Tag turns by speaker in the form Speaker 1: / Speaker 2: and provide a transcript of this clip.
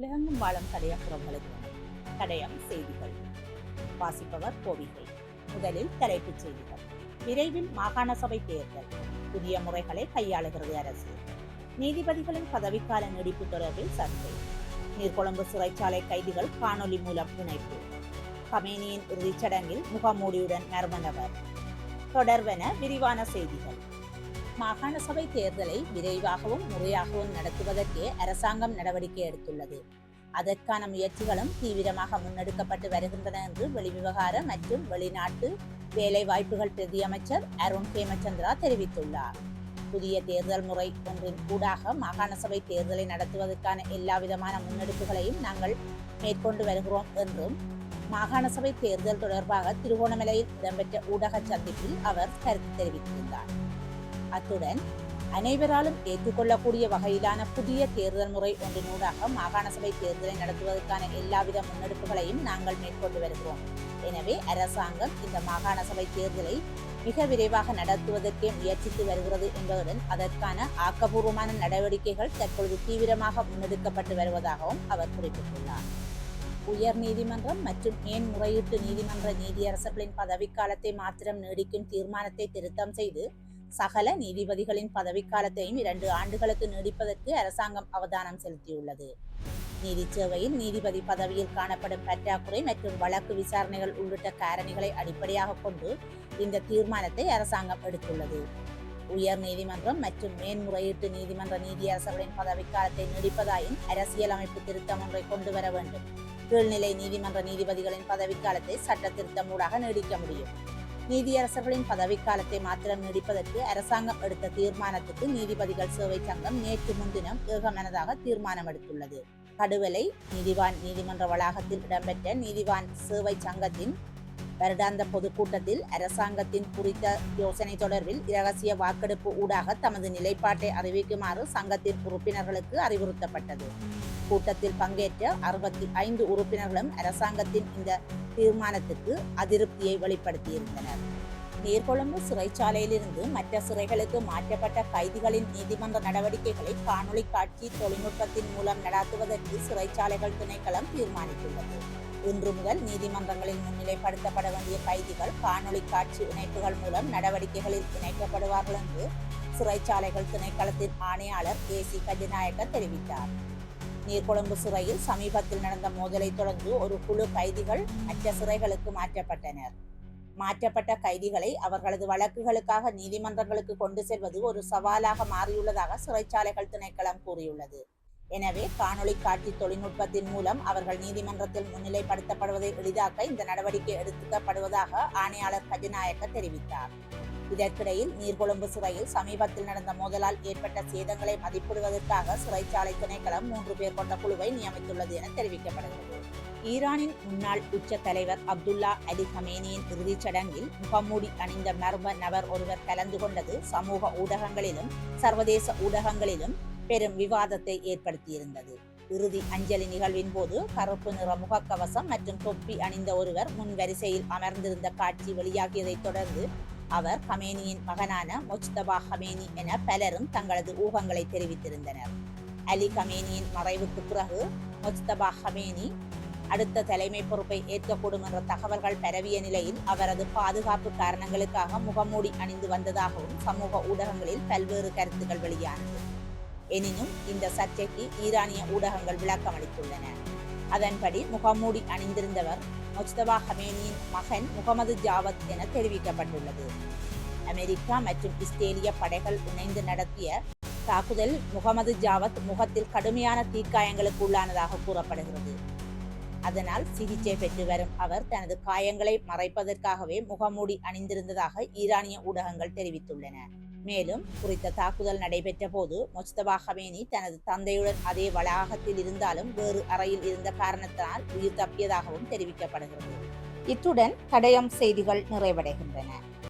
Speaker 1: உலகெங்கும் வாழும் தடயப்புறங்களுக்கு தடயம் செய்திகள். வாசிப்பவர் கோவிகை. முதலில் தலைப்புச் செய்திகள். விரைவில் மாகாண சபை தேர்தல், புதிய முறைகளை கையாளுகிறது அரசு. நீதிபதிகளின் பதவிக்கால நீடிப்பு தொடர்பில் சர்ச்சை. நீர்கொழும்பு சிறைச்சாலை கைதிகள் காணொலி மூலம் இணைப்பு. கமேனியின் இறுதிச் சடங்கில் முகமூடியுடன் மர்ம நபர். தொடர்வென விரிவான செய்திகள். மாகாண சபை தேர்தலை விரைவாகவும் முறையாகவும் நடத்துவதற்கே அரசாங்கம் நடவடிக்கை எடுத்துள்ளது. அதற்கான முயற்சிகளும் தீவிரமாக முன்னெடுக்கப்பட்டு வருகின்றன என்று வெளிவிவகார மற்றும் வெளிநாட்டு வேலை வாய்ப்புகள் பிரதி அமைச்சர் அருண் ஹேமச்சந்திரா தெரிவித்துள்ளார். புதிய தேர்தல் முறை ஒன்றின் ஊடாக மாகாண சபை தேர்தலை நடத்துவதற்கான எல்லாவிதமான முன்னெடுப்புகளையும் நாங்கள் மேற்கொண்டு வருகிறோம் என்றும் மாகாண சபை தேர்தல் தொடர்பாக திருகோணமலையில் இடம்பெற்ற ஊடக சந்திப்பில் அவர் கருத்து தெரிவித்திருந்தார். அத்துடன் அனைவராலும் ஏற்றுக்கொள்ளக்கூடிய வகையிலான புதிய தேர்தல் முறை ஒன்றினூடாக மாகாண சபை தேர்தலை நடத்துவதற்கான எல்லாவித முன்னெடுப்புகளையும் நாங்கள் மேற்கொண்டு வருகிறோம். எனவே அரசாங்கம் இந்த மாகாண சபை தேர்தலை மிக விரைவாக நடத்துவதற்கே முயற்சித்து வருகிறது என்பதுடன் அதற்கான ஆக்கப்பூர்வமான நடவடிக்கைகள் தற்பொழுது தீவிரமாக முன்னெடுக்கப்பட்டு வருவதாகவும் அவர் குறிப்பிட்டுள்ளார். உயர் நீதிமன்றம் மற்றும் மேன்முறையீட்டு நீதிமன்ற நீதியரசர்களின் பதவிக்காலத்தை மாத்திரம் நீடிக்கும் தீர்மானத்தை திருத்தம் செய்து சகல நீதிபதிகளின் பதவிக்காலத்தையும் 2 ஆண்டுகளுக்கு நீடிப்பதற்கு அரசாங்கம் அவதானம் செலுத்தியுள்ளது. நீதி சேவையில் நீதிபதி பதவியில் காணப்படும் பற்றாக்குறை மற்றும் வழக்கு விசாரணைகள் உள்ளிட்ட காரணிகளை அடிப்படையாக கொண்டு இந்த தீர்மானத்தை அரசாங்கம் எடுத்துள்ளது. உயர் நீதிமன்றம் மற்றும் மேன்முறையீட்டு நீதிமன்ற நீதியரசர்களின் பதவிக்காலத்தை நீடிப்பதாயின் அரசியலமைப்பு திருத்தம் ஒன்றை கொண்டு வர வேண்டும். கீழ்நிலை நீதிமன்ற நீதிபதிகளின் பதவிக்காலத்தை சட்ட திருத்தம் ஊடாக நீடிக்க முடியும். நீதியரசர்களின் பதவிக்காலத்தை மாத்திரம் நீடிப்பதற்கு அரசாங்கம் எடுத்த தீர்மானத்துக்கு நீதிபதிகள் சேவை சங்கம் நேற்று முன்தினம் ஏகமனதாக தீர்மானம் எடுத்துள்ளது. கடுவலை நீதிவான் நீதிமன்ற வளாகத்தில் இடம்பெற்ற நீதிவான் சேவை சங்கத்தின் வருடாந்த பொதுக்கூட்டத்தில் அரசாங்கத்தின் குறித்த யோசனை தொடர்பில் இரகசிய வாக்கெடுப்பு ஊடாக தமது நிலைப்பாட்டை அறிவிக்குமாறு சங்கத்தின் உறுப்பினர்களுக்கு அறிவுறுத்தப்பட்டது. கூட்டத்தில் பங்கேற்ற 65 உறுப்பினர்களும் அரசாங்கத்தின் இந்த தீர்மானத்துக்கு அதிருப்தியை வெளிப்படுத்தியிருந்தனர். நீர்கொழும்பு சிறைச்சாலையிலிருந்து மற்ற சிறைகளுக்கு மாற்றப்பட்ட கைதிகளின் நீதிமன்ற நடவடிக்கைகளை காணொலி காட்சி தொழில்நுட்பத்தின் மூலம் நடாத்துவதற்கு சிறைச்சாலைகள் திணைக்களம் தீர்மானித்துள்ளது. இன்று முதல் நீதிமன்றங்களில் முன்னிலைப்படுத்தப்பட வேண்டிய கைதிகள் காணொலி காட்சி இணைப்புகள் மூலம் நடவடிக்கைகளில் இணைக்கப்படுவார்கள் என்று சிறைச்சாலைகள் திணைக்களத்தின் ஆணையாளர் ஏசி கஜநாயக்க தெரிவித்தார். நீர்கொழும்பு சிறையில் சமீபத்தில் நடந்த மோதலை தொடர்ந்து ஒரு குழு கைதிகள் மற்ற சிறைகளுக்கு மாற்றப்பட்டனர். மாற்றப்பட்ட கைதிகளை அவர்களது வழக்குகளுக்காக நீதிமன்றங்களுக்கு கொண்டு செல்வது ஒரு சவாலாக மாறியுள்ளதாக சிறைச்சாலைகள் திணைக்களம் கூறியுள்ளது. எனவே காணொலி காட்சி தொழில்நுட்பத்தின் மூலம் அவர்கள் நீதிமன்றத்தில் முன்னிலைப்படுத்தப்படுவதை எளிதாக்க இந்த நடவடிக்கை எடுக்கப்படுவதாக ஆணையாளர் கஜநாயக்க தெரிவித்தார். இதற்கிடையில் நீர்கொழும்பு சிறையில் சமீபத்தில் நடந்த மோதலால் ஏற்பட்ட சேதங்களை மதிப்பிடுவதற்காக சிறைச்சாலை திணைக்களம் 3 பேர் கொண்ட குழுவை நியமித்துள்ளது என தெரிவிக்கப்படுகிறது. ஈரானின் முன்னாள் உச்ச தலைவர் அப்துல்லா அலி கமேனியின் இறுதிச் சடங்கில் முகமூடி அணிந்த மர்ம நபர் ஒருவர் கலந்து கொண்டது சமூக ஊடகங்களிலும் சர்வதேச ஊடகங்களிலும் பெரும் விவாதத்தை ஏற்படுத்தியிருந்தது. இறுதி அஞ்சலி நிகழ்வின் போது கருப்பு நிற முகக்கவசம் மற்றும் தொப்பி அணிந்த ஒருவர் முன் வரிசையில் அமர்ந்திருந்த காட்சி வெளியாகியதை தொடர்ந்து அவர் கமேனியின் மகனான மொஜ்தபா கமேனி என பலரும் தங்களது ஊகங்களை தெரிவித்திருந்தனர். அலி கமேனியின் மறைவுக்கு பிறகு மொஜ்தபா கமேனி அடுத்த தலைமை பொறுப்பை ஏற்கக்கூடும் என்ற தகவல்கள் பரவிய நிலையில் அவரது பாதுகாப்பு காரணங்களுக்காக முகமூடி அணிந்து வந்ததாகவும் சமூக ஊடகங்களில் பல்வேறு கருத்துக்கள் வெளியானது. எனினும் இந்த சர்ச்சைக்கு ஈரானிய ஊடகங்கள் விளக்கம் அளித்துள்ளன. அதன்படி முகமூடி அணிந்திருந்தவர் மொஜ்தபா கமேனியின் மகன் முகமது ஜாவத் என தெரிவிக்கப்பட்டுள்ளது. அமெரிக்கா மற்றும் இஸ்ரேலிய படைகள் இணைந்து நடத்திய தாக்குதல் முகமது ஜாவத் முகத்தில் கடுமையான தீக்காயங்களுக்கு உள்ளானதாக கூறப்படுகிறது. அதனால் சிகிச்சை பெற்று வரும் அவர் தனது காயங்களை மறைப்பதற்காகவே முகமூடி அணிந்திருந்ததாக ஈரானிய ஊடகங்கள் தெரிவித்துள்ளன. மேலும் குறித்த தாக்குதல் நடைபெற்ற போது மொஜ்தபா கமேனி தனது தந்தையுடன் அதே வளாகத்தில் இருந்தாலும் வேறு அறையில் இருந்த காரணத்தினால் உயிர் தப்பியதாகவும் தெரிவிக்கப்படுகிறது. இத்துடன் தடயம் செய்திகள் நிறைவடைகின்றன.